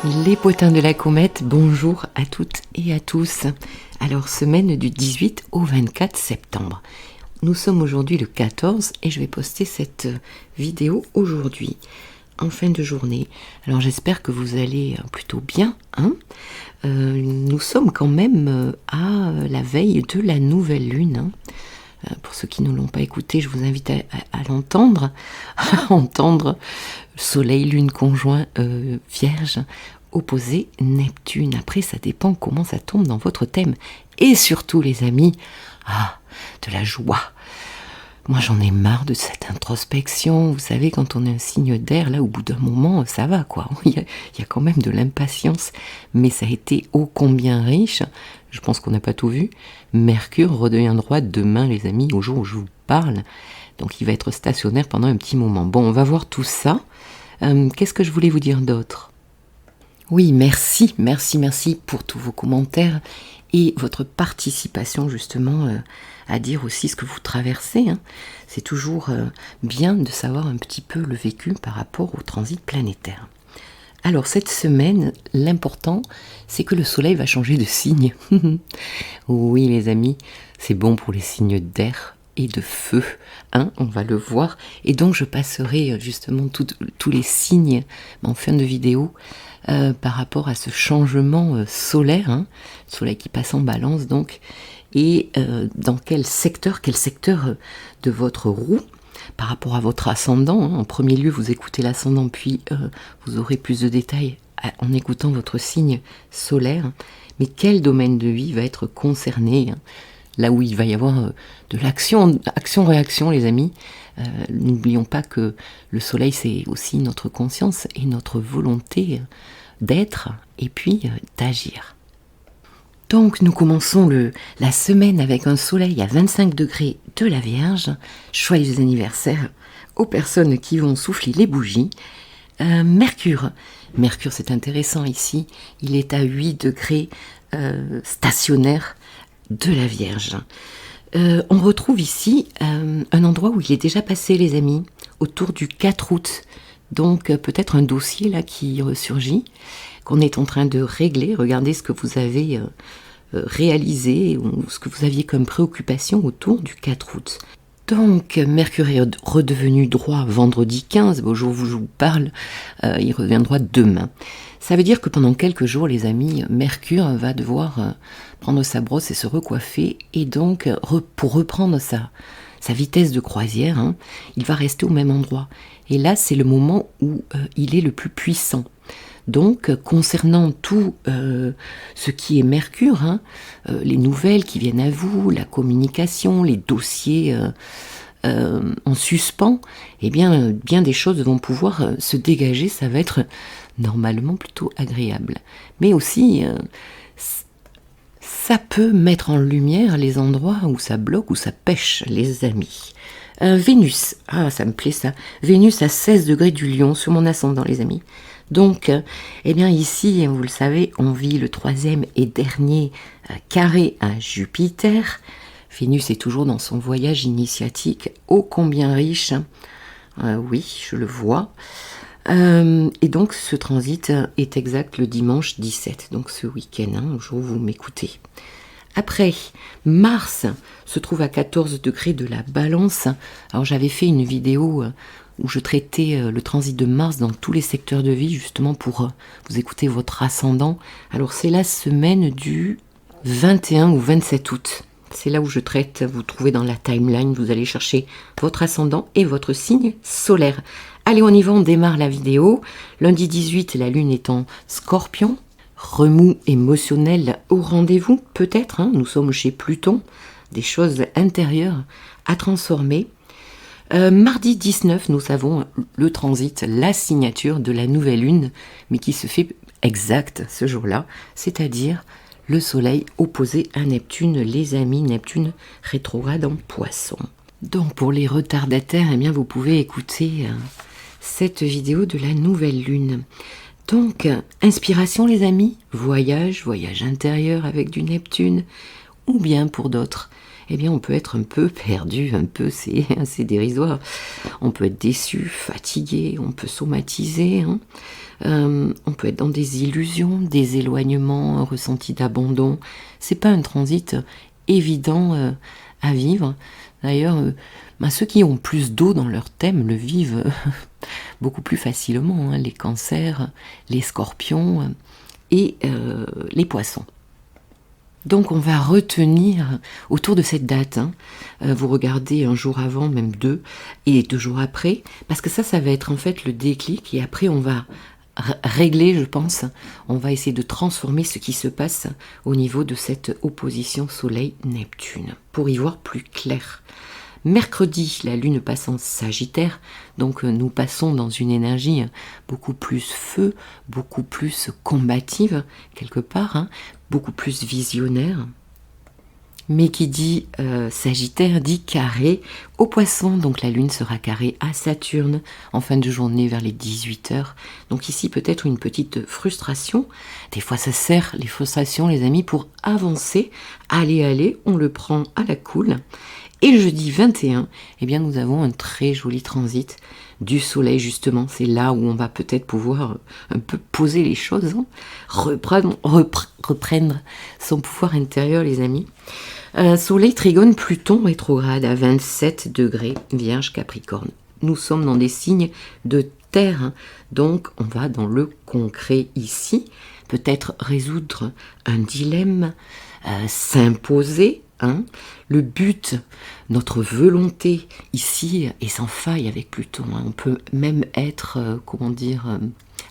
Les potins de la comète, bonjour à toutes et à tous. Alors, semaine du 18 au 24 septembre. Nous sommes aujourd'hui le 14 et je vais poster cette vidéo aujourd'hui, en fin de journée. Alors, j'espère que vous allez plutôt bien, hein. Nous sommes quand même à la veille de la nouvelle lune, hein. Pour ceux qui ne l'ont pas écouté, je vous invite à l'entendre, à entendre Soleil, Lune conjoint, Vierge, opposé Neptune. Après, ça dépend comment ça tombe dans votre thème. Et surtout, les amis, de la joie. Moi, j'en ai marre de cette introspection. Vous savez, quand on est un signe d'air, là, au bout d'un moment, ça va, quoi. Il y a quand même de l'impatience. Mais ça a été ô combien riche. Je pense qu'on n'a pas tout vu. Mercure redevient droit demain, les amis, au jour où je vous parle. Donc, il va être stationnaire pendant un petit moment. Bon, on va voir tout ça. Qu'est-ce que je voulais vous dire d'autre ? Oui, merci pour tous vos commentaires et votre participation justement à dire aussi ce que vous traversez, hein. C'est toujours bien de savoir un petit peu le vécu par rapport au transit planétaire. Alors cette semaine, l'important, c'est que le soleil va changer de signe. Oui les amis, c'est bon pour les signes d'air et de feu, hein, on va le voir. Et donc je passerai justement tous les signes en fin de vidéo par rapport à ce changement solaire, hein, soleil qui passe en balance donc, et dans quel secteur de votre roue, par rapport à votre ascendant, hein. En premier lieu vous écoutez l'ascendant, puis vous aurez plus de détails en écoutant votre signe solaire, mais quel domaine de vie va être concerné, hein, là où il va y avoir de action-réaction les amis. N'oublions pas que le soleil c'est aussi notre conscience et notre volonté d'être et puis d'agir. Donc nous commençons la semaine avec un soleil à 25 degrés de la Vierge. Joyeux anniversaire aux personnes qui vont souffler les bougies. Mercure c'est intéressant ici, il est à 8 degrés stationnaire de la Vierge. On retrouve ici un endroit où il est déjà passé les amis, autour du 4 août. Donc peut-être un dossier là qui ressurgit, qu'on est en train de régler. Regardez ce que vous avez réalisé ou ce que vous aviez comme préoccupation autour du 4 août. Donc Mercure est redevenu droit vendredi 15, au jour où je vous parle, il revient droit demain. Ça veut dire que pendant quelques jours les amis, Mercure va devoir prendre sa brosse et se recoiffer, et donc pour reprendre sa vitesse de croisière, hein, il va rester au même endroit. Et là, c'est le moment où il est le plus puissant. Donc, concernant tout ce qui est Mercure, hein, les nouvelles qui viennent à vous, la communication, les dossiers en suspens, eh bien des choses vont pouvoir se dégager. Ça va être normalement plutôt agréable. Mais aussi, ça peut mettre en lumière les endroits où ça bloque, où ça pêche, les amis. Vénus, ça me plaît ça. Vénus à 16 degrés du Lion sur mon ascendant les amis. Donc, eh bien ici, vous le savez, on vit le 3e et dernier carré à Jupiter. Vénus est toujours dans son voyage initiatique, ô combien riche. Oui, je le vois. Et donc ce transit est exact le dimanche 17, donc ce week-end, hein, au jour où vous m'écoutez. Après, Mars se trouve à 14 degrés de la Balance. Alors j'avais fait une vidéo où je traitais le transit de Mars dans tous les secteurs de vie, justement pour vous écouter votre ascendant. Alors c'est la semaine du 21 ou 27 août. C'est là où je traite, vous trouvez dans la timeline, vous allez chercher votre ascendant et votre signe solaire. Allez, on y va, on démarre la vidéo. Lundi 18, la lune est en Scorpion. Remous émotionnel au rendez-vous, peut-être, hein, nous sommes chez Pluton, des choses intérieures à transformer. Mardi 19, nous avons le transit, la signature de la nouvelle lune, mais qui se fait exact ce jour-là, c'est-à-dire le soleil opposé à Neptune, les amis, Neptune rétrograde en Poisson. Donc pour les retardataires, eh bien, vous pouvez écouter cette vidéo de la nouvelle lune. Donc, inspiration les amis, voyage intérieur avec du Neptune, ou bien pour d'autres, eh bien on peut être un peu perdu, un peu, c'est assez dérisoire. On peut être déçu, fatigué, on peut somatiser, hein. On peut être dans des illusions, des éloignements, un ressenti d'abandon. C'est pas un transit évident à vivre. D'ailleurs, ceux qui ont plus d'eau dans leur thème le vivent beaucoup plus facilement, hein, les cancers, les scorpions et les poissons. Donc on va retenir autour de cette date, hein, vous regardez un jour avant, même 2, et 2 jours après, parce que ça va être en fait le déclic, et après on va régler, je pense, on va essayer de transformer ce qui se passe au niveau de cette opposition Soleil-Neptune, pour y voir plus clair. Mercredi, la Lune passe en Sagittaire, donc nous passons dans une énergie beaucoup plus feu, beaucoup plus combative, quelque part, hein, beaucoup plus visionnaire. Mais qui dit Sagittaire dit carré au Poisson, donc la Lune sera carrée à Saturne en fin de journée vers les 18h. Donc ici peut-être une petite frustration. Des fois ça sert, les frustrations les amis, pour avancer. Allez, on le prend à la cool. Et le jeudi 21, eh bien nous avons un très joli transit du soleil justement. C'est là où on va peut-être pouvoir un peu poser les choses, hein, reprendre son pouvoir intérieur les amis. Soleil trigone Pluton rétrograde à 27 degrés, Vierge Capricorne. Nous sommes dans des signes de terre, hein, donc on va dans le concret ici. Peut-être résoudre un dilemme, s'imposer. Hein, le but, notre volonté ici est sans faille avec Pluton. Hein. On peut même être,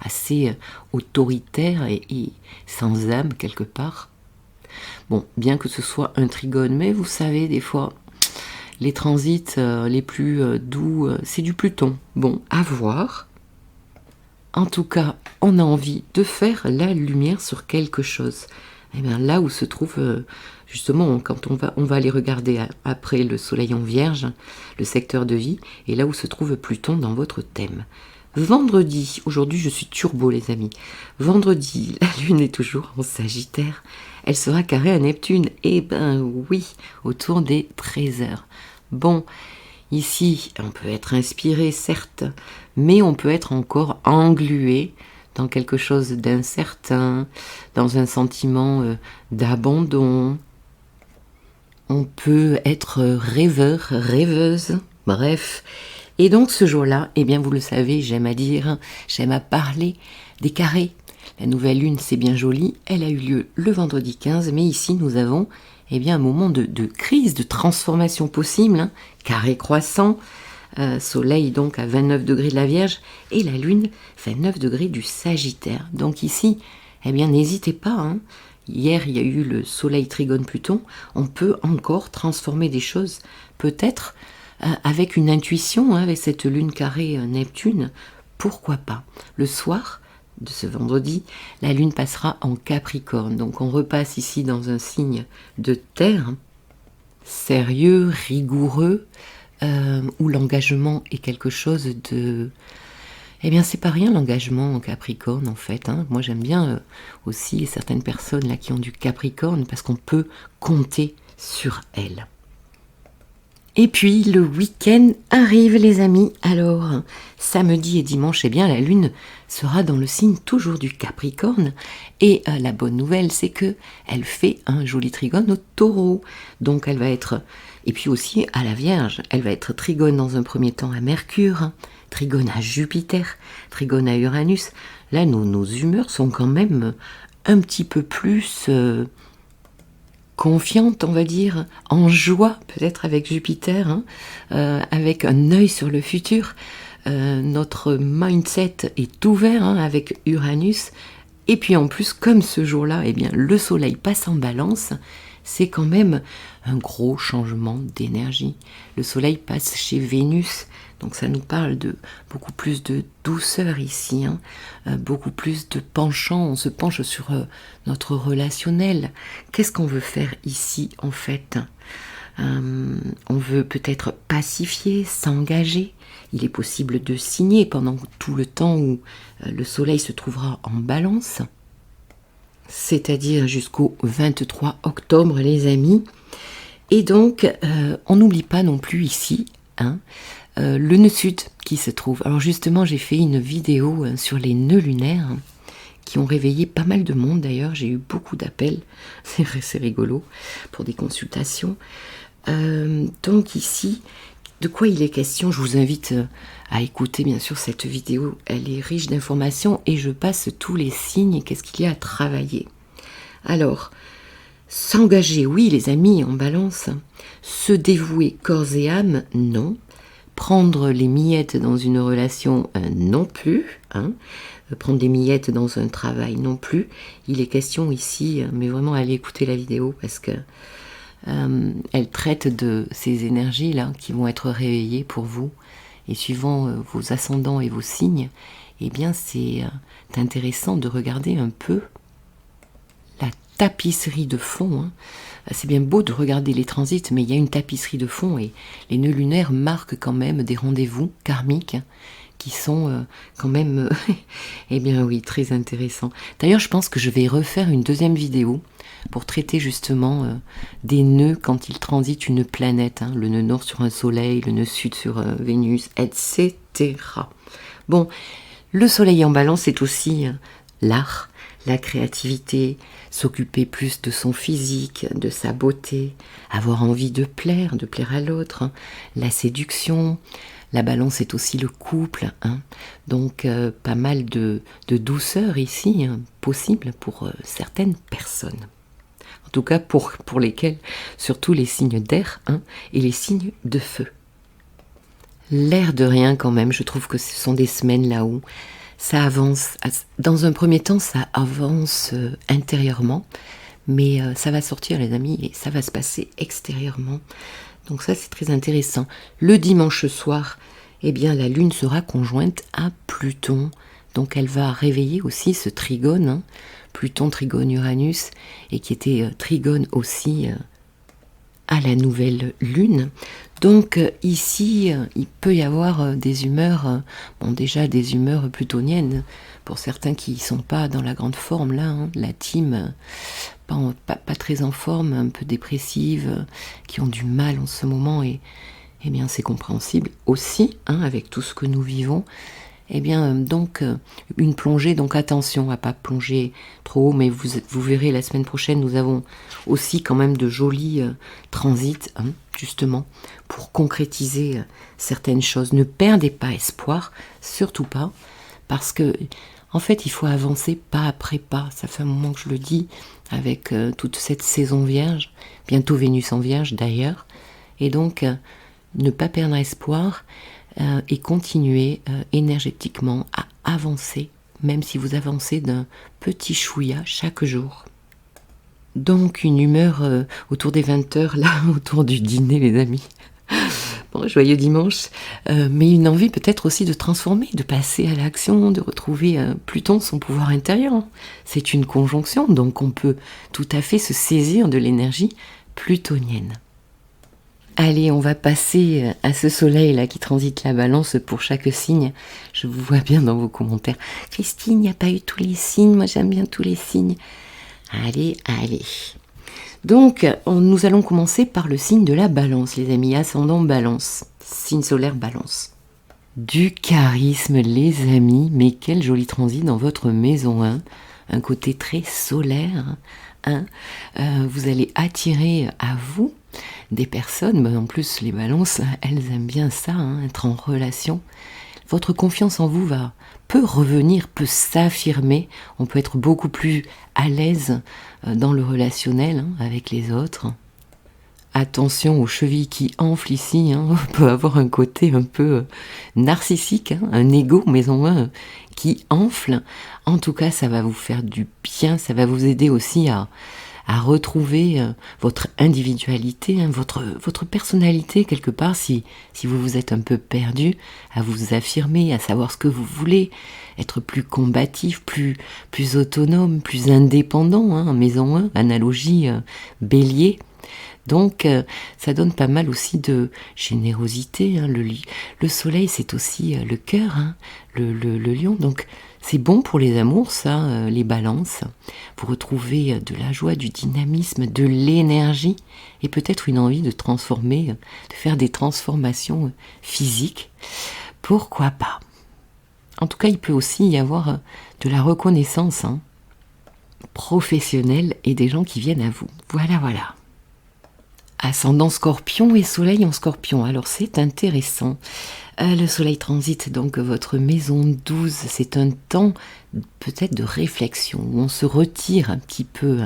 assez autoritaire et sans âme quelque part. Bon, bien que ce soit un trigone, mais vous savez, des fois, les transits les plus doux, c'est du Pluton. Bon, à voir. En tout cas, on a envie de faire la lumière sur quelque chose. Et bien là où se trouve, justement, quand on va aller regarder après le soleil en Vierge, le secteur de vie, et là où se trouve Pluton dans votre thème. Vendredi, aujourd'hui je suis turbo les amis, vendredi, la Lune est toujours en Sagittaire, elle sera carrée à Neptune, et ben oui, autour des 13h. Bon, ici, on peut être inspiré, certes, mais on peut être encore englué dans quelque chose d'incertain, dans un sentiment d'abandon. On peut être rêveur, rêveuse, bref. Et donc ce jour-là, eh bien vous le savez, j'aime à dire, j'aime à parler des carrés. La nouvelle lune, c'est bien joli, elle a eu lieu le vendredi 15, mais ici nous avons un moment de crise, de transformation possible, hein. Carré croissant, soleil donc à 29 degrés de la Vierge, et la lune 29 degrés du Sagittaire. Donc ici, n'hésitez pas, hein. Hier, il y a eu le soleil trigone Pluton, on peut encore transformer des choses, peut-être avec une intuition, hein, avec cette lune carrée Neptune, pourquoi pas. Le soir de ce vendredi, la lune passera en Capricorne, donc on repasse ici dans un signe de terre, sérieux, rigoureux, où l'engagement est quelque chose de... c'est pas rien l'engagement en Capricorne en fait, hein. Moi j'aime bien aussi certaines personnes là qui ont du Capricorne parce qu'on peut compter sur elles. Et puis le week-end arrive les amis, alors samedi et dimanche, la lune sera dans le signe toujours du Capricorne, et la bonne nouvelle c'est que elle fait un joli trigone au Taureau, donc elle va être, et puis aussi à la Vierge, elle va être trigone dans un premier temps à Mercure, trigone à Jupiter, trigone à Uranus. Là nos humeurs sont quand même un petit peu plus... confiante, on va dire, en joie, peut-être avec Jupiter, hein, avec un œil sur le futur. Notre mindset est ouvert, hein, avec Uranus. Et puis en plus, comme ce jour-là, le soleil passe en balance, c'est quand même un gros changement d'énergie. Le soleil passe chez Vénus, donc ça nous parle de beaucoup plus de douceur ici, hein, beaucoup plus de penchant, on se penche sur notre relationnel. Qu'est-ce qu'on veut faire ici en fait ? On veut peut-être pacifier, s'engager. Il est possible de signer pendant tout le temps où le soleil se trouvera en balance, c'est-à-dire jusqu'au 23 octobre les amis. Et donc, on n'oublie pas non plus ici, hein, le nœud sud qui se trouve. Alors justement, j'ai fait une vidéo sur les nœuds lunaires, hein, qui ont réveillé pas mal de monde d'ailleurs. J'ai eu beaucoup d'appels, c'est rigolo, pour des consultations. Donc ici, de quoi il est question? Je vous invite à écouter bien sûr cette vidéo. Elle est riche d'informations et je passe tous les signes et qu'est-ce qu'il y a à travailler. Alors, s'engager, oui les amis, en balance. Se dévouer corps et âme, non. Prendre les miettes dans une relation, non plus. Hein. Prendre des miettes dans un travail, non plus. Il est question ici, mais vraiment allez écouter la vidéo parce que elle traite de ces énergies-là qui vont être réveillées pour vous. Et suivant vos ascendants et vos signes, eh bien c'est intéressant de regarder un peu la tapisserie de fond. Hein. C'est bien beau de regarder les transits, mais il y a une tapisserie de fond et les nœuds lunaires marquent quand même des rendez-vous karmiques qui sont quand même, eh bien oui, très intéressants. D'ailleurs, je pense que je vais refaire une deuxième vidéo pour traiter justement des nœuds quand ils transitent une planète, hein, le nœud nord sur un soleil, le nœud sud sur Vénus, etc. Bon, le soleil en balance, c'est aussi l'art, la créativité, s'occuper plus de son physique, de sa beauté, avoir envie de plaire à l'autre, hein, la séduction. La balance est aussi le couple, hein. Donc pas mal de douceur ici, hein, possible pour certaines personnes. En tout cas pour lesquelles, surtout les signes d'air, hein, et les signes de feu. L'air de rien quand même, je trouve que ce sont des semaines là où ça avance. Dans un premier temps, ça avance intérieurement, mais ça va sortir les amis et ça va se passer extérieurement. Donc ça c'est très intéressant. Le dimanche soir, eh bien la lune sera conjointe à Pluton. Donc elle va réveiller aussi ce trigone, hein, Pluton trigone Uranus, et qui était trigone aussi à la nouvelle lune. Donc ici, il peut y avoir des humeurs, bon déjà des humeurs plutoniennes, pour certains qui ne sont pas dans la grande forme là, hein, la team, pas très en forme, un peu dépressive, qui ont du mal en ce moment, et eh bien c'est compréhensible aussi, hein, avec tout ce que nous vivons. Eh bien, donc, une plongée, donc attention à pas plonger trop haut, mais vous verrez, la semaine prochaine, nous avons aussi quand même de jolis transits, hein, justement, pour concrétiser certaines choses. Ne perdez pas espoir, surtout pas, parce que, en fait, il faut avancer pas après pas. Ça fait un moment que je le dis, avec toute cette saison vierge, bientôt Vénus en vierge d'ailleurs, et donc, ne pas perdre espoir, et continuer énergétiquement à avancer, même si vous avancez d'un petit chouïa chaque jour. Donc une humeur autour des 20h, là, autour du dîner les amis. Bon, joyeux dimanche, mais une envie peut-être aussi de transformer, de passer à l'action, de retrouver Pluton, son pouvoir intérieur. C'est une conjonction, donc on peut tout à fait se saisir de l'énergie plutonienne. Allez, on va passer à ce soleil-là qui transite la balance pour chaque signe. Je vous vois bien dans vos commentaires. Christine, il n'y a pas eu tous les signes. Moi, j'aime bien tous les signes. Allez. Donc, nous allons commencer par le signe de la balance, les amis. Ascendant balance. Signe solaire balance. Du charisme, les amis. Mais quel joli transit dans votre maison 1. Un côté très solaire. Hein. Vous allez attirer à vous des personnes, en plus les balances, elles aiment bien ça, hein, être en relation. Votre confiance en vous peut revenir, peut s'affirmer. On peut être beaucoup plus à l'aise dans le relationnel, hein, avec les autres. Attention aux chevilles qui enflent ici, hein. On peut avoir un côté un peu narcissique, hein, un ego, mais en moins qui enfle. En tout cas, ça va vous faire du bien, ça va vous aider aussi à retrouver votre individualité, hein, votre personnalité quelque part, si vous vous êtes un peu perdu, à vous affirmer, à savoir ce que vous voulez, être plus combatif, plus autonome, plus indépendant, hein, maison 1, analogie bélier. Donc ça donne pas mal aussi de générosité, hein. Le soleil c'est aussi le cœur, hein, le lion, donc c'est bon pour les amours ça, les balances. Vous retrouvez de la joie, du dynamisme, de l'énergie et peut-être une envie de transformer, de faire des transformations physiques. Pourquoi pas? En tout cas, il peut aussi y avoir de la reconnaissance, hein, professionnelle et des gens qui viennent à vous. Voilà, voilà. Ascendant Scorpion et Soleil en Scorpion. Alors c'est intéressant. Le Soleil transite donc votre maison 12. C'est un temps peut-être de réflexion où on se retire un petit peu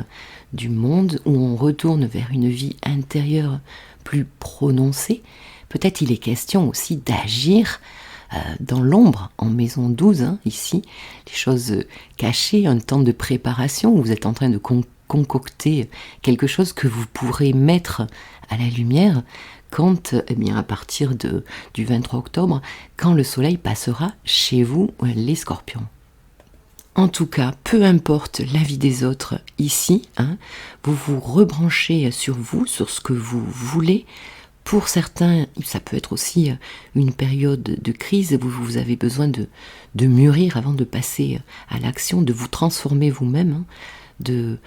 du monde, où on retourne vers une vie intérieure plus prononcée. Peut-être il est question aussi d'agir dans l'ombre, en maison 12, hein, ici, les choses cachées, un temps de préparation où vous êtes en train de concocter quelque chose que vous pourrez mettre à la lumière quand, eh bien, à partir du 23 octobre, quand le soleil passera chez vous, les scorpions. En tout cas, peu importe l'avis des autres ici, hein, vous vous rebranchez sur vous, sur ce que vous voulez. Pour certains, ça peut être aussi une période de crise, vous avez besoin de mûrir avant de passer à l'action, de vous transformer vous-même, hein,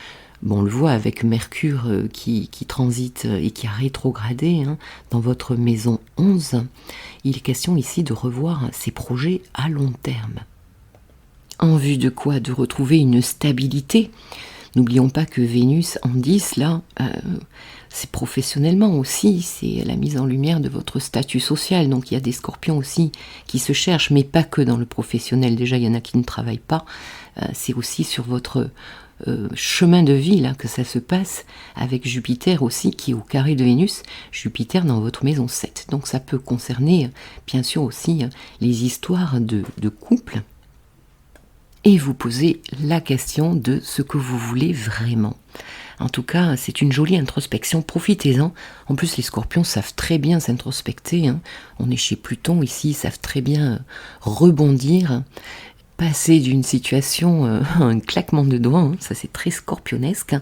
bon, on le voit avec Mercure qui transite et qui a rétrogradé, hein, dans votre maison 11. Il est question ici de revoir ses projets à long terme. En vue de quoi? De retrouver une stabilité. N'oublions pas que Vénus en 10, là, c'est professionnellement aussi, c'est la mise en lumière de votre statut social. Donc il y a des scorpions aussi qui se cherchent, mais pas que dans le professionnel. Déjà, il y en a qui ne travaillent pas. C'est aussi sur votre chemin de vie là que ça se passe, avec Jupiter aussi qui est au carré de Vénus. Jupiter dans votre maison 7. Donc ça peut concerner, bien sûr, aussi les histoires de couple. Et vous posez la question de ce que vous voulez vraiment. En tout cas, c'est une jolie introspection, profitez-en. En plus, les scorpions savent très bien s'introspecter, hein. On est chez Pluton ici, ils savent très bien rebondir, passer d'une situation à un claquement de doigts, hein. Ça c'est très scorpionesque.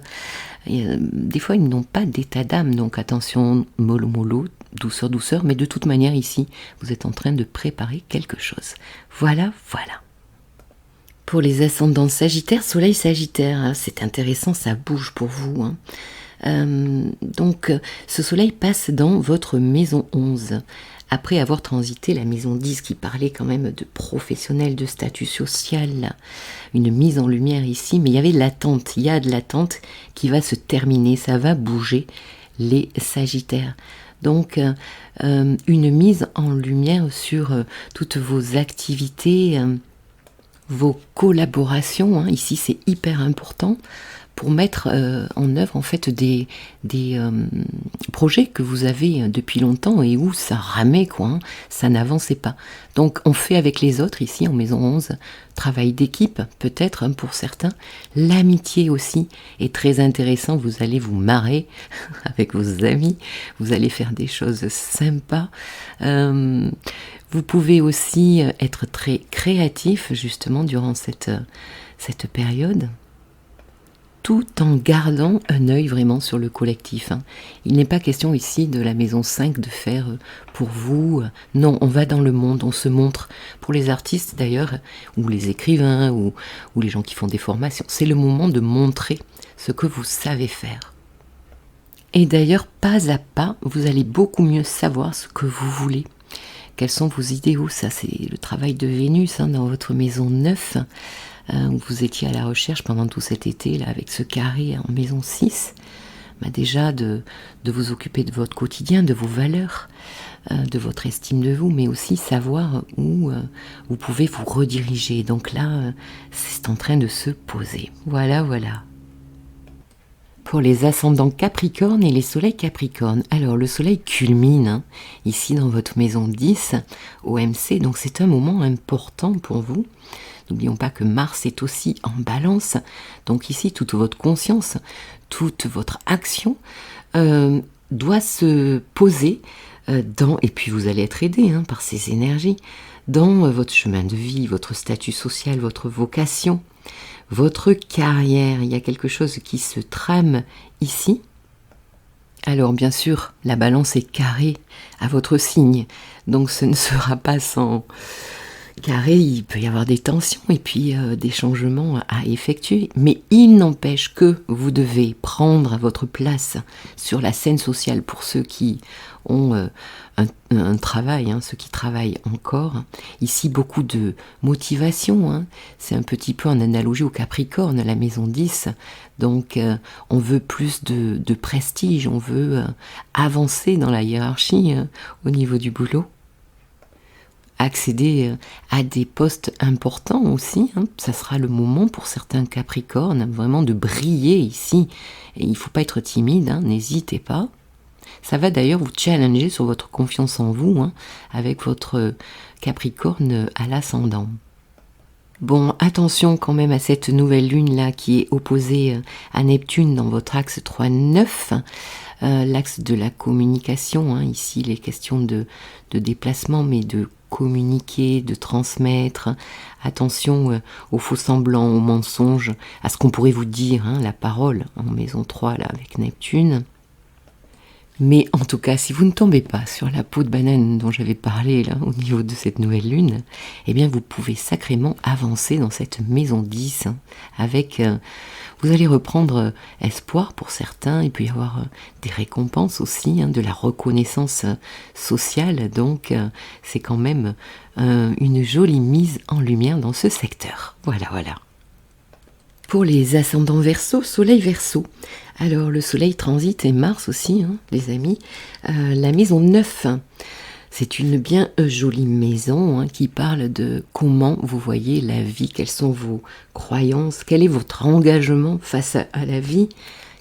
Et, des fois, ils n'ont pas d'état d'âme, donc attention, mollo mollo, douceur douceur, mais de toute manière ici, vous êtes en train de préparer quelque chose. Voilà, voilà. Pour les ascendants Sagittaire, Soleil Sagittaire, c'est intéressant, ça bouge pour vous, hein. Donc, ce Soleil passe dans votre maison 11, après avoir transité la maison 10, qui parlait quand même de professionnel, de statut social, une mise en lumière ici, mais il y avait de l'attente, il y a de l'attente qui va se terminer, ça va bouger, les Sagittaires. Donc, une mise en lumière sur toutes vos activités, vos collaborations, hein, ici c'est hyper important pour mettre en œuvre en fait des projets que vous avez depuis longtemps et où ça ramait quoi, hein, ça n'avançait pas. Donc on fait avec les autres ici en maison 11, travail d'équipe peut-être, hein, pour certains, l'amitié aussi est très intéressant, vous allez vous marrer avec vos amis, vous allez faire des choses sympas. Vous pouvez aussi être très créatif justement durant cette période, tout en gardant un œil vraiment sur le collectif, hein. Il n'est pas question ici de la maison 5 de faire pour vous. Non, on va dans le monde, on se montre. Pour les artistes d'ailleurs, ou les écrivains, ou les gens qui font des formations, c'est le moment de montrer ce que vous savez faire. Et d'ailleurs, pas à pas, vous allez beaucoup mieux savoir ce que vous voulez. Quels sont vos idéaux? Ça, c'est le travail de Vénus, hein, dans votre maison 9, où vous étiez à la recherche pendant tout cet été, là, avec ce carré en maison 6. Bah déjà, de vous occuper de votre quotidien, de vos valeurs, de votre estime de vous, mais aussi savoir où vous pouvez vous rediriger. Donc là, c'est en train de se poser. Voilà, voilà. Pour les ascendants Capricorne et les soleils Capricorne. Alors le soleil culmine, hein, ici dans votre maison 10 au MC, donc c'est un moment important pour vous. N'oublions pas que Mars est aussi en balance, donc ici toute votre conscience, toute votre action doit se poser et puis vous allez être aidé, hein, par ces énergies, dans votre chemin de vie, votre statut social, votre vocation, votre carrière. Il y a quelque chose qui se trame ici. Alors bien sûr, la balance est carrée à votre signe, donc ce ne sera pas sans carré, il peut y avoir des tensions et puis des changements à effectuer, mais il n'empêche que vous devez prendre votre place sur la scène sociale pour ceux qui ont un travail, ceux qui travaillent encore. Ici, beaucoup de motivation, c'est un petit peu en analogie au Capricorne, la maison 10, donc on veut plus de prestige, on veut avancer dans la hiérarchie au niveau du boulot. Accéder à des postes importants aussi, ça sera le moment pour certains Capricornes vraiment de briller ici. Et il ne faut pas être timide, n'hésitez pas. Ça va d'ailleurs vous challenger sur votre confiance en vous, avec votre Capricorne à l'ascendant. Bon, attention quand même à cette nouvelle lune là qui est opposée à Neptune dans votre axe 3-9, l'axe de la communication, ici les questions de déplacement, mais de communiquer, de transmettre. Attention aux faux semblants, aux mensonges, à ce qu'on pourrait vous dire, la parole en maison 3 là avec Neptune. Mais en tout cas, si vous ne tombez pas sur la peau de banane dont j'avais parlé là au niveau de cette nouvelle lune, eh bien vous pouvez sacrément avancer dans cette maison 10 avec... vous allez reprendre espoir pour certains, il peut y avoir des récompenses aussi, de la reconnaissance sociale, donc c'est quand même une jolie mise en lumière dans ce secteur. Voilà. Pour les ascendants Verseau, Soleil Verseau. Alors le Soleil transite et Mars aussi, les amis. La maison 9, c'est une bien jolie maison qui parle de comment vous voyez la vie, quelles sont vos croyances, quel est votre engagement face à la vie,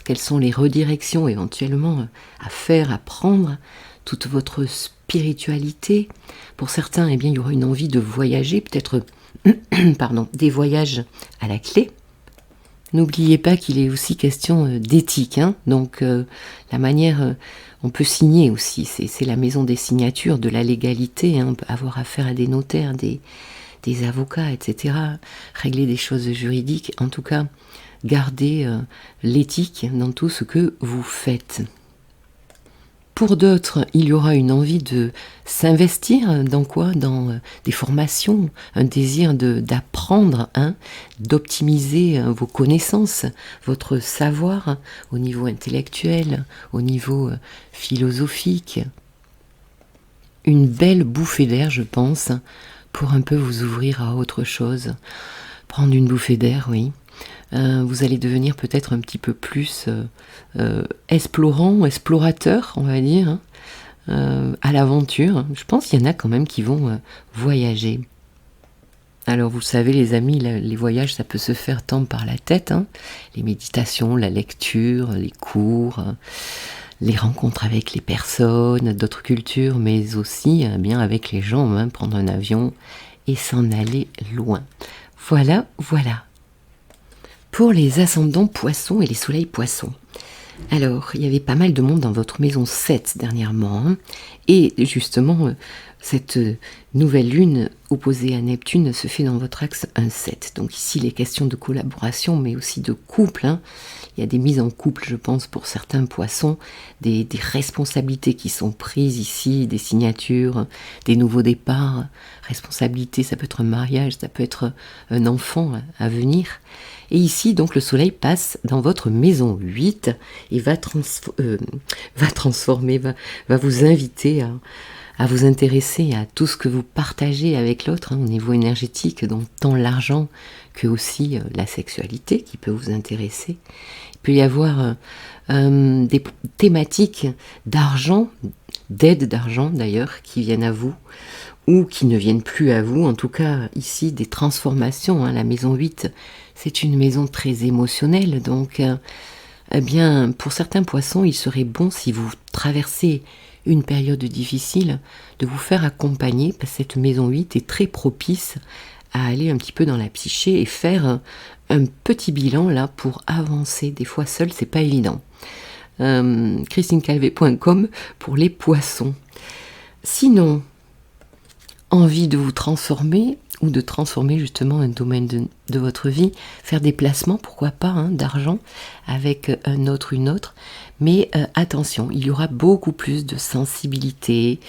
quelles sont les redirections éventuellement à faire, à prendre, toute votre spiritualité. Pour certains, eh bien, il y aura une envie de voyager, peut-être des voyages à la clé. N'oubliez pas qu'il est aussi question d'éthique, donc la manière, on peut signer aussi, c'est la maison des signatures, de la légalité, on peut avoir affaire à des notaires, des avocats, etc., régler des choses juridiques, en tout cas, gardez l'éthique dans tout ce que vous faites. Pour d'autres, il y aura une envie de s'investir dans quoi? Dans des formations, un désir d'apprendre, d'optimiser vos connaissances, votre savoir au niveau intellectuel, au niveau philosophique. Une belle bouffée d'air, je pense, pour un peu vous ouvrir à autre chose. Prendre une bouffée d'air, oui. Vous allez devenir peut-être un petit peu plus explorateur, on va dire, à l'aventure. Je pense qu'il y en a quand même qui vont voyager. Alors vous savez les amis, les voyages ça peut se faire tant par la tête, les méditations, la lecture, les cours, les rencontres avec les personnes d'autres cultures, mais aussi bien avec les gens, prendre un avion et s'en aller loin. Voilà. Pour les ascendants poissons et les soleils poissons. Alors, il y avait pas mal de monde dans votre maison 7 dernièrement, et justement, cette nouvelle lune opposée à Neptune se fait dans votre axe 1-7. Donc ici, les questions de collaboration, mais aussi de couple. Il y a des mises en couple, je pense, pour certains poissons, des responsabilités qui sont prises ici, des signatures, des nouveaux départs. Responsabilité, ça peut être un mariage, ça peut être un enfant à venir. Et ici, donc, le soleil passe dans votre maison 8 et va transformer, va vous inviter à vous intéresser à tout ce que vous partagez avec l'autre, au niveau énergétique, donc tant l'argent que aussi la sexualité qui peut vous intéresser. Il peut y avoir des thématiques d'argent, d'aide d'argent d'ailleurs, qui viennent à vous, ou qui ne viennent plus à vous. En tout cas, ici, des transformations. La maison 8, c'est une maison très émotionnelle. Donc, eh bien, pour certains poissons, il serait bon, si vous traversez une période difficile, de vous faire accompagner, parce que cette maison 8 est très propice à aller un petit peu dans la psyché et faire un petit bilan là pour avancer. Des fois, seul, c'est pas évident. christinecalvé.com pour les poissons. Sinon, envie de vous transformer ou de transformer justement un domaine de votre vie, faire des placements, pourquoi pas, hein, d'argent avec un autre, une autre. Mais attention, il y aura beaucoup plus de sensibilité,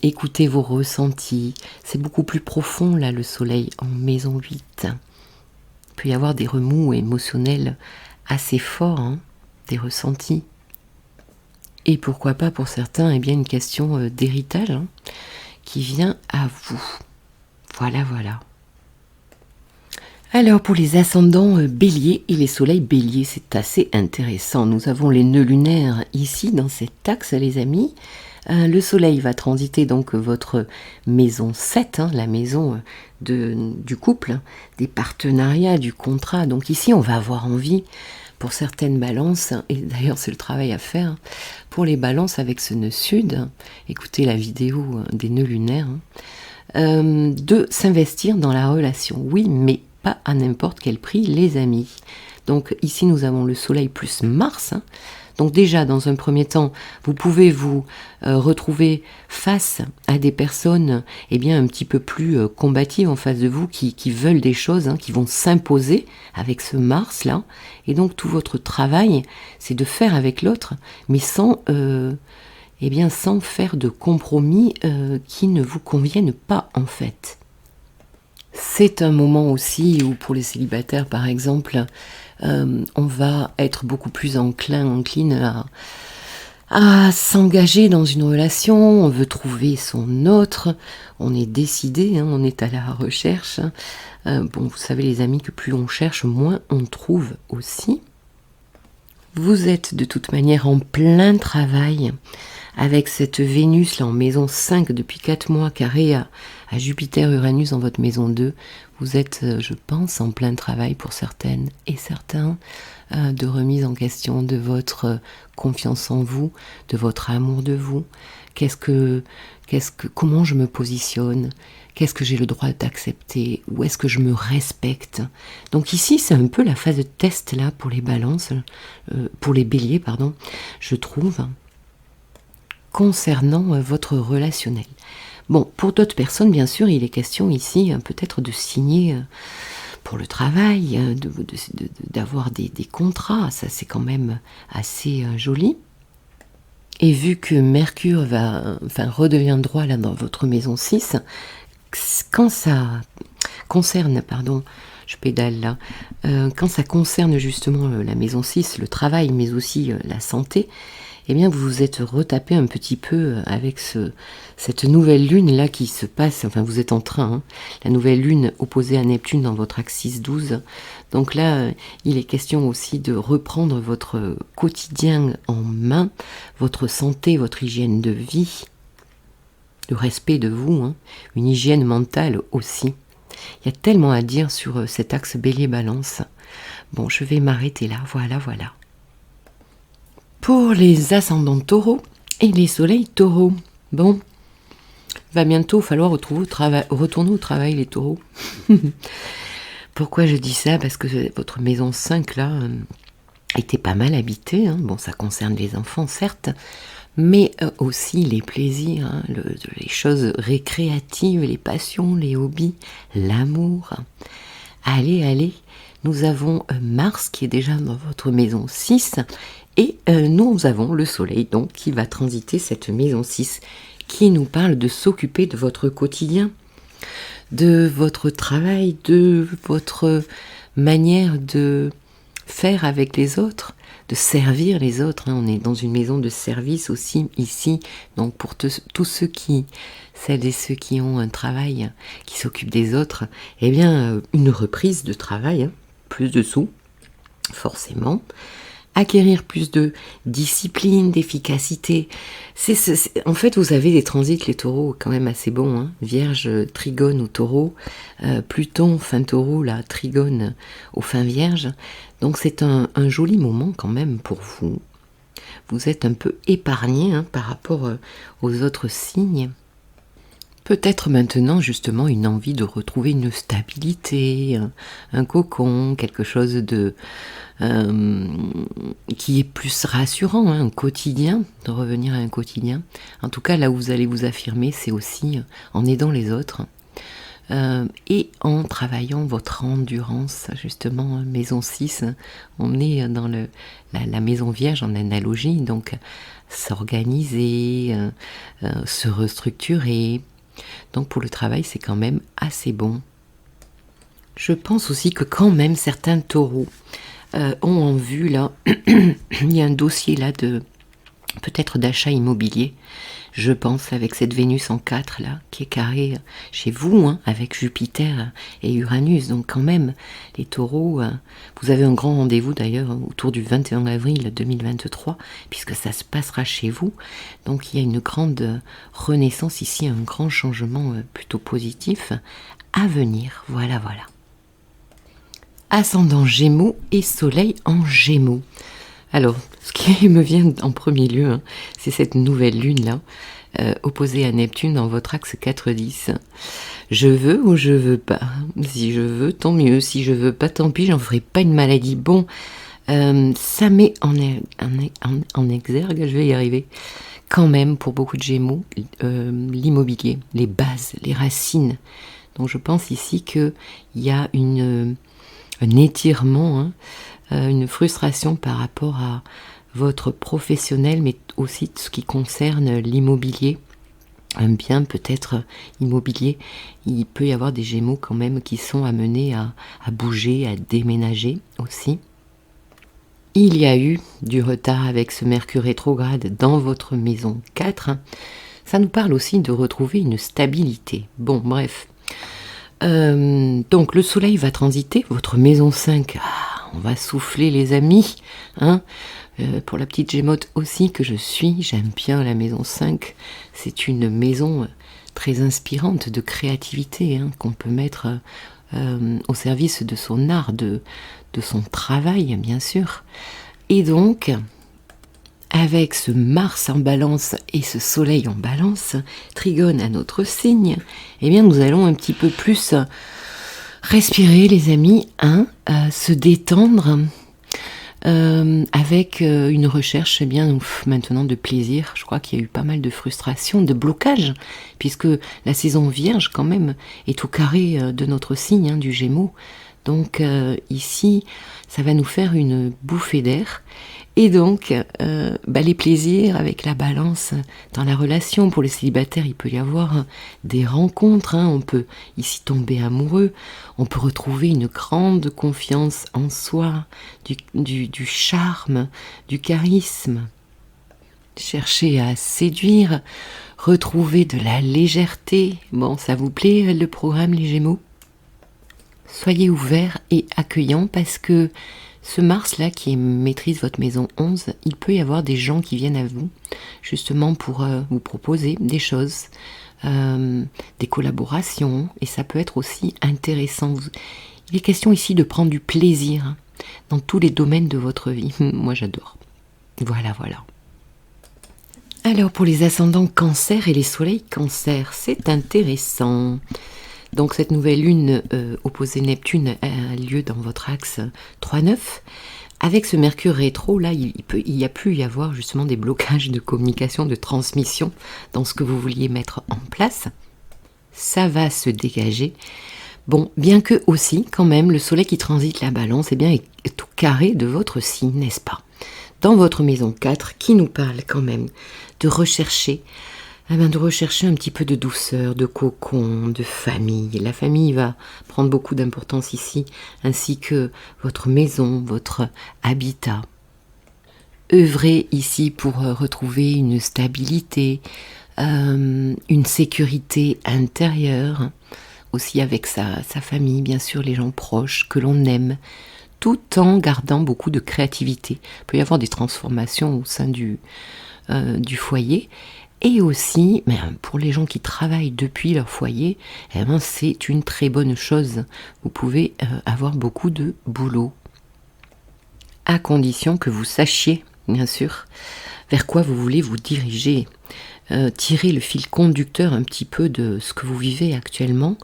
écoutez vos ressentis, c'est beaucoup plus profond là le soleil en maison 8. Il peut y avoir des remous émotionnels assez forts, hein, des ressentis. Et pourquoi pas pour certains, eh bien une question d'héritage hein, qui vient à vous. Voilà, voilà. Alors pour les ascendants béliers et les soleils béliers, c'est assez intéressant. Nous avons les nœuds lunaires ici dans cet axe les amis. Le soleil va transiter donc votre maison 7, hein, la maison du couple, des partenariats, du contrat. Donc ici on va avoir envie pour certaines balances, et d'ailleurs c'est le travail à faire, pour les balances avec ce nœud sud, écoutez la vidéo des nœuds lunaires, de s'investir dans la relation. Oui, mais pas à n'importe quel prix, les amis. Donc ici nous avons le soleil plus Mars, hein. Donc déjà, dans un premier temps, vous pouvez vous retrouver face à des personnes eh bien, un petit peu plus combatives en face de vous, qui veulent des choses, hein, qui vont s'imposer avec ce Mars-là. Et donc tout votre travail, c'est de faire avec l'autre, mais sans faire de compromis qui ne vous conviennent pas en fait. C'est un moment aussi où pour les célibataires par exemple, on va être beaucoup plus encline à s'engager dans une relation, on veut trouver son autre, on est décidé, hein, on est à la recherche. Bon, vous savez les amis que plus on cherche, moins on trouve aussi. Vous êtes de toute manière en plein travail avec cette Vénus là en maison 5 depuis 4 mois carré à Jupiter-Uranus dans votre maison 2. Vous êtes, je pense, en plein travail pour certaines et certains de remise en question de votre confiance en vous, de votre amour de vous. Comment je me positionne? Qu'est-ce que j'ai le droit d'accepter? Où est-ce que je me respecte? Donc ici, c'est un peu la phase de test là pour les balances, pour les béliers, pardon, je trouve, concernant votre relationnel. Bon, pour d'autres personnes, bien sûr, il est question ici peut-être de signer pour le travail, d'avoir des contrats. Ça, c'est quand même assez joli. Et vu que Mercure redevient droit là dans votre maison 6, quand ça concerne, je pédale là, quand ça concerne justement la maison 6, le travail, mais aussi la santé, eh bien vous vous êtes retapé un petit peu avec cette nouvelle lune là qui se passe, enfin vous êtes en train, hein, la nouvelle lune opposée à Neptune dans votre axe 6-12. Donc là, il est question aussi de reprendre votre quotidien en main, votre santé, votre hygiène de vie, le respect de vous, hein, une hygiène mentale aussi. Il y a tellement à dire sur cet axe bélier-balance. Bon, je vais m'arrêter là, voilà. Pour les ascendants taureaux et les soleils taureaux, bon, va bientôt falloir retourner au travail les taureaux. Pourquoi je dis ça? Parce que votre maison 5 là était pas mal habitée, hein. Bon, ça concerne les enfants certes, mais aussi les plaisirs, hein, les choses récréatives, les passions, les hobbies, l'amour. Allez, nous avons Mars qui est déjà dans votre maison 6 et nous avons le soleil donc qui va transiter cette maison 6 qui nous parle de s'occuper de votre quotidien, de votre travail, de votre manière de faire avec les autres, de servir les autres, hein. On est dans une maison de service aussi ici, donc pour tous celles et ceux qui ont un travail, qui s'occupent des autres, eh bien une reprise de travail, hein, plus de sous, forcément, acquérir plus de discipline, d'efficacité. En fait, vous avez des transits, les taureaux, quand même assez bons, hein. Vierge, trigone au taureau, Pluton, fin taureau, là, trigone au fin vierge. Donc c'est un joli moment quand même pour vous. Vous êtes un peu épargné hein, par rapport aux autres signes. Peut-être maintenant justement une envie de retrouver une stabilité, un cocon, quelque chose de qui est plus rassurant, hein, un quotidien, de revenir à un quotidien. En tout cas, là où vous allez vous affirmer, c'est aussi en aidant les autres. et en travaillant votre endurance, justement, maison 6, on est dans la maison vierge en analogie, donc s'organiser, se restructurer. Donc pour le travail, c'est quand même assez bon. Je pense aussi que quand même certains taureaux ont en vue, là, il y a un dossier là de peut-être d'achat immobilier, je pense, avec cette Vénus en 4 là, qui est carrée chez vous, hein, avec Jupiter et Uranus. Donc quand même, les taureaux, vous avez un grand rendez-vous d'ailleurs autour du 21 avril 2023, puisque ça se passera chez vous. Donc il y a une grande renaissance ici, un grand changement plutôt positif à venir. Voilà, voilà. Ascendant Gémeaux et Soleil en Gémeaux. Alors, ce qui me vient en premier lieu, hein, c'est cette nouvelle lune là, opposée à Neptune dans votre axe 4-10. Je veux ou je veux pas. Si je veux, tant mieux. Si je veux pas, tant pis, j'en ferai pas une maladie. Bon, ça met en exergue, je vais y arriver, quand même, pour beaucoup de Gémeaux, l'immobilier, les bases, les racines. Donc je pense ici qu'il y a un étirement, hein, une frustration par rapport à votre professionnel, mais aussi ce qui concerne l'immobilier, un bien peut-être immobilier. Il peut y avoir des Gémeaux quand même qui sont amenés à bouger, à déménager aussi. Il y a eu du retard avec ce Mercure rétrograde dans votre maison 4. Ça nous parle aussi de retrouver une stabilité. Bon, bref. Donc le soleil va transiter votre maison 5. On va souffler les amis, hein. Pour la petite Gémeaux aussi que je suis, j'aime bien la maison 5. C'est une maison très inspirante de créativité, hein, qu'on peut mettre au service de son art, de son travail bien sûr. Et donc, avec ce Mars en balance et ce Soleil en balance, trigone à notre signe, eh bien nous allons un petit peu plus respirer les amis, hein, se détendre avec une recherche bien maintenant de plaisir. Je crois qu'il y a eu pas mal de frustration, de blocage, puisque la saison vierge quand même est au carré de notre signe, hein, du Gémeaux. Donc ici, ça va nous faire une bouffée d'air. Et donc, les plaisirs avec la balance dans la relation. Pour les célibataires, il peut y avoir des rencontres, hein. On peut ici tomber amoureux. On peut retrouver une grande confiance en soi, du charme, du charisme. Chercher à séduire, retrouver de la légèreté. Bon, ça vous plaît le programme, les Gémeaux ? Soyez ouverts et accueillants parce que ce Mars-là qui maîtrise votre maison 11, il peut y avoir des gens qui viennent à vous justement pour vous proposer des choses, des collaborations, et ça peut être aussi intéressant. Il est question ici de prendre du plaisir, hein, dans tous les domaines de votre vie. Moi j'adore. Voilà, voilà. Alors pour les ascendants Cancer et les soleils Cancer, c'est intéressant. Donc cette nouvelle lune opposée Neptune a lieu dans votre axe 3-9. Avec ce Mercure rétro, là, il y a pu y avoir justement des blocages de communication, de transmission dans ce que vous vouliez mettre en place. Ça va se dégager. Bon, bien que aussi, quand même, le soleil qui transite la balance, eh bien, est au carré de votre signe, n'est-ce pas ? Dans votre maison 4, qui nous parle quand même de rechercher un petit peu de douceur, de cocon, de famille. La famille va prendre beaucoup d'importance ici, ainsi que votre maison, votre habitat. Œuvrez ici pour retrouver une stabilité, une sécurité intérieure, aussi avec sa famille, bien sûr, les gens proches que l'on aime, tout en gardant beaucoup de créativité. Il peut y avoir des transformations au sein du foyer. Et aussi, pour les gens qui travaillent depuis leur foyer, c'est une très bonne chose. Vous pouvez avoir beaucoup de boulot. À condition que vous sachiez, bien sûr, vers quoi vous voulez vous diriger. Tirer le fil conducteur un petit peu de ce que vous vivez actuellement.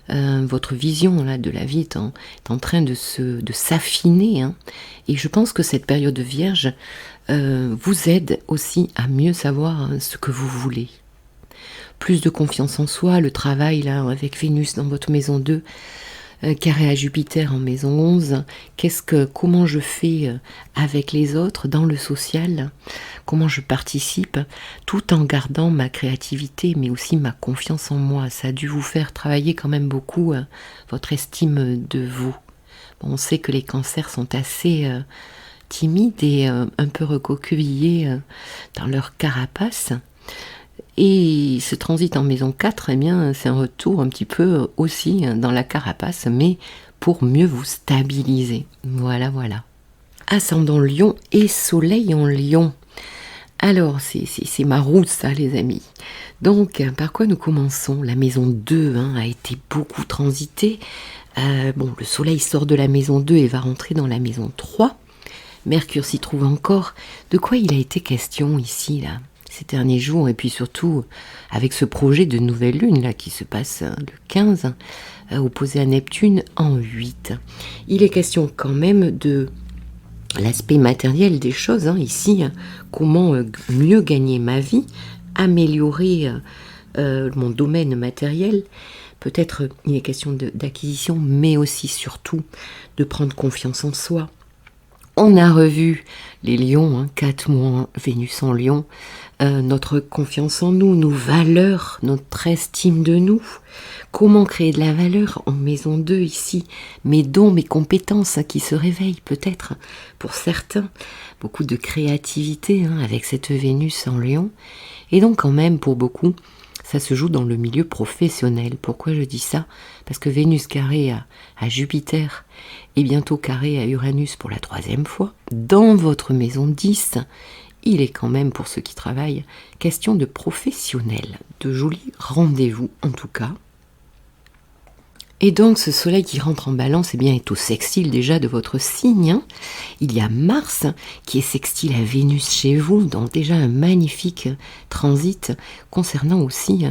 Votre vision là, de la vie est en train de s'affiner, hein. Et je pense que cette période de Vierge vous aide aussi à mieux savoir ce que vous voulez. plus de confiance en soi, le travail là avec Vénus dans votre maison 2, carré à Jupiter en maison 11, comment je fais avec les autres dans le social, comment je participe, tout en gardant ma créativité, mais aussi ma confiance en moi. Ça a dû vous faire travailler quand même beaucoup votre estime de vous. Bon, on sait que les cancers sont assez timides et un peu recroquevillés dans leur carapace. Et ce transit en maison 4, eh bien, c'est un retour un petit peu aussi dans la carapace, mais pour mieux vous stabiliser. Voilà, voilà. Ascendant Lion et Soleil en Lion. Alors, c'est ma route, ça, les amis. Donc, par quoi nous commençons? La maison 2 a été beaucoup transitée. Le Soleil sort de la maison 2 et va rentrer dans la maison 3. Mercure s'y trouve encore. De quoi il a été question ici, là, ces derniers jours, et puis surtout avec ce projet de nouvelle lune là qui se passe le 15, opposé à Neptune en 8. Il est question quand même de l'aspect matériel des choses, ici, comment mieux gagner ma vie, améliorer mon domaine matériel. Peut-être il est question d'acquisition, mais aussi surtout de prendre confiance en soi. On a revu les lions, 4 mois Vénus en lion, notre confiance en nous, nos valeurs, notre estime de nous. Comment créer de la valeur en maison 2 ici, mes dons, mes compétences qui se réveillent peut-être pour certains. Beaucoup de créativité avec cette Vénus en lion. Et donc quand même pour beaucoup, ça se joue dans le milieu professionnel. Pourquoi je dis ça? Parce que Vénus carré à Jupiter et bientôt carré à Uranus pour la 3e fois, dans votre maison 10, il est quand même, pour ceux qui travaillent, question de professionnel, de jolis rendez-vous en tout cas. Et donc ce soleil qui rentre en balance est au sextile déjà de votre signe. Il y a Mars qui est sextile à Vénus chez vous, donc déjà un magnifique transit concernant aussi,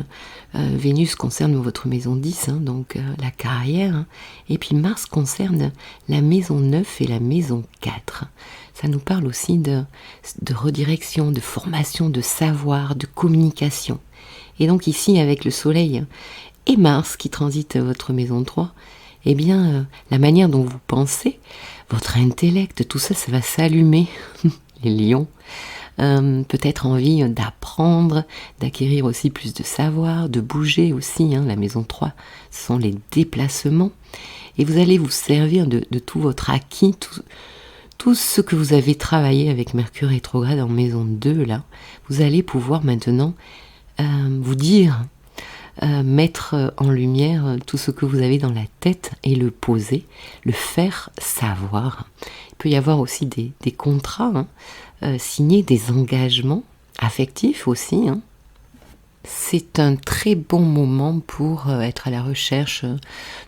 Vénus concerne votre maison 10, donc la carrière, et puis Mars concerne la maison 9 et la maison 4. Ça nous parle aussi de redirection, de formation, de savoir, de communication. Et donc ici avec le soleil et Mars qui transite votre maison 3, la manière dont vous pensez, votre intellect, tout ça, ça va s'allumer, les lions. Peut-être envie d'apprendre, d'acquérir aussi plus de savoir, de bouger aussi. La maison 3, ce sont les déplacements. Et vous allez vous servir de tout votre acquis, tout ce que vous avez travaillé avec Mercure rétrograde en maison 2, là. Vous allez pouvoir maintenant vous dire... mettre en lumière tout ce que vous avez dans la tête et le poser, le faire savoir. Il peut y avoir aussi des contrats signés, des engagements affectifs aussi. C'est un très bon moment pour être à la recherche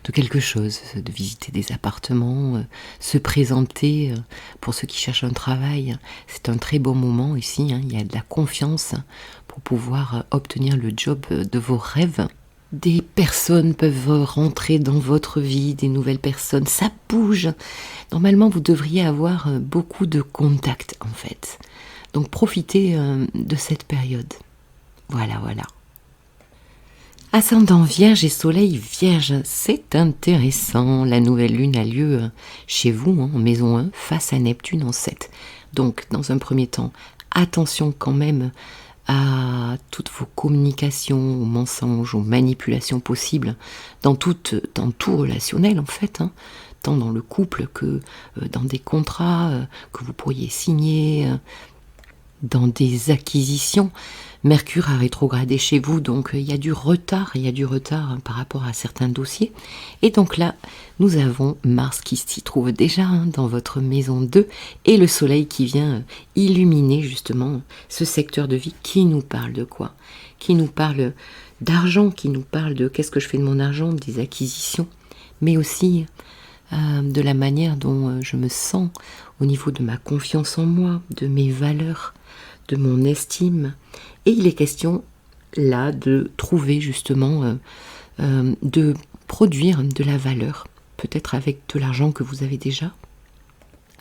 de quelque chose, de visiter des appartements, se présenter pour ceux qui cherchent un travail. C'est un très bon moment ici, il y a de la confiance pour pouvoir obtenir le job de vos rêves. Des personnes peuvent rentrer dans votre vie, des nouvelles personnes, ça bouge. Normalement, vous devriez avoir beaucoup de contacts en fait. Donc profitez de cette période. Voilà. Ascendant Vierge et Soleil Vierge, c'est intéressant. La nouvelle lune a lieu chez vous, en maison 1, face à Neptune en 7. Donc, dans un premier temps, attention quand même à toutes vos communications, aux mensonges, aux manipulations possibles, dans tout relationnel en fait, tant dans le couple que dans des contrats que vous pourriez signer, dans des acquisitions. Mercure a rétrogradé chez vous, donc il y a du retard par rapport à certains dossiers. Et donc là, nous avons Mars qui s'y trouve déjà dans votre maison 2 et le Soleil qui vient illuminer justement ce secteur de vie qui nous parle de quoi? Qui nous parle d'argent, qui nous parle de qu'est-ce que je fais de mon argent, des acquisitions, mais aussi de la manière dont je me sens au niveau de ma confiance en moi, de mes valeurs, de mon estime. Et il est question là de trouver justement, de produire de la valeur, peut-être avec de l'argent que vous avez déjà.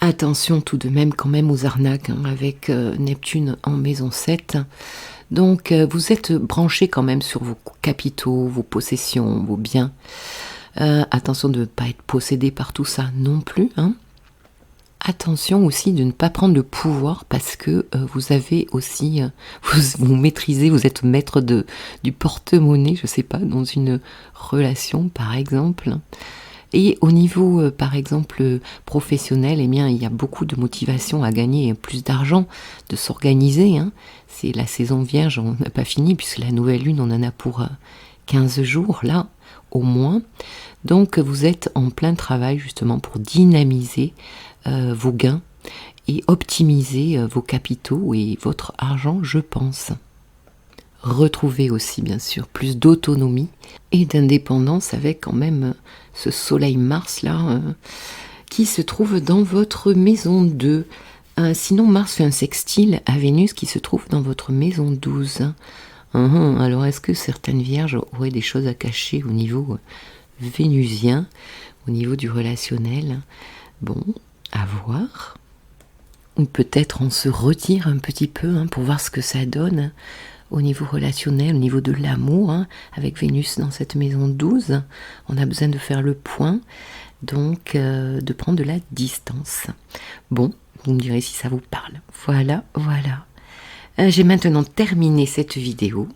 Attention tout de même quand même aux arnaques avec Neptune en maison 7. Donc vous êtes branché quand même sur vos capitaux, vos possessions, vos biens. Attention de ne pas être possédé par tout ça non plus, hein. Attention aussi de ne pas prendre le pouvoir parce que vous avez aussi, vous maîtrisez, vous êtes maître du porte-monnaie, je sais pas, dans une relation par exemple. Et au niveau, par exemple, professionnel, eh bien, il y a beaucoup de motivation à gagner plus d'argent, de s'organiser, hein. C'est la saison vierge, on n'a pas fini puisque la nouvelle lune, on en a pour 15 jours là, au moins. Donc vous êtes en plein travail justement pour dynamiser vos gains et optimiser vos capitaux et votre argent, je pense. Retrouvez aussi bien sûr plus d'autonomie et d'indépendance avec quand même ce soleil Mars là qui se trouve dans votre maison 2. Sinon Mars fait un sextile à Vénus qui se trouve dans votre maison 12. Alors est-ce que certaines vierges auraient des choses à cacher au niveau vénusien, au niveau du relationnel? Bon, à voir. Ou peut-être on se retire un petit peu pour voir ce que ça donne au niveau relationnel, au niveau de l'amour, avec Vénus dans cette maison 12. On a besoin de faire le point, donc de prendre de la distance. Bon, vous me direz si ça vous parle. Voilà. J'ai maintenant terminé cette vidéo.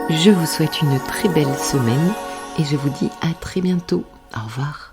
Je vous souhaite une très belle semaine et je vous dis à très bientôt. Au revoir.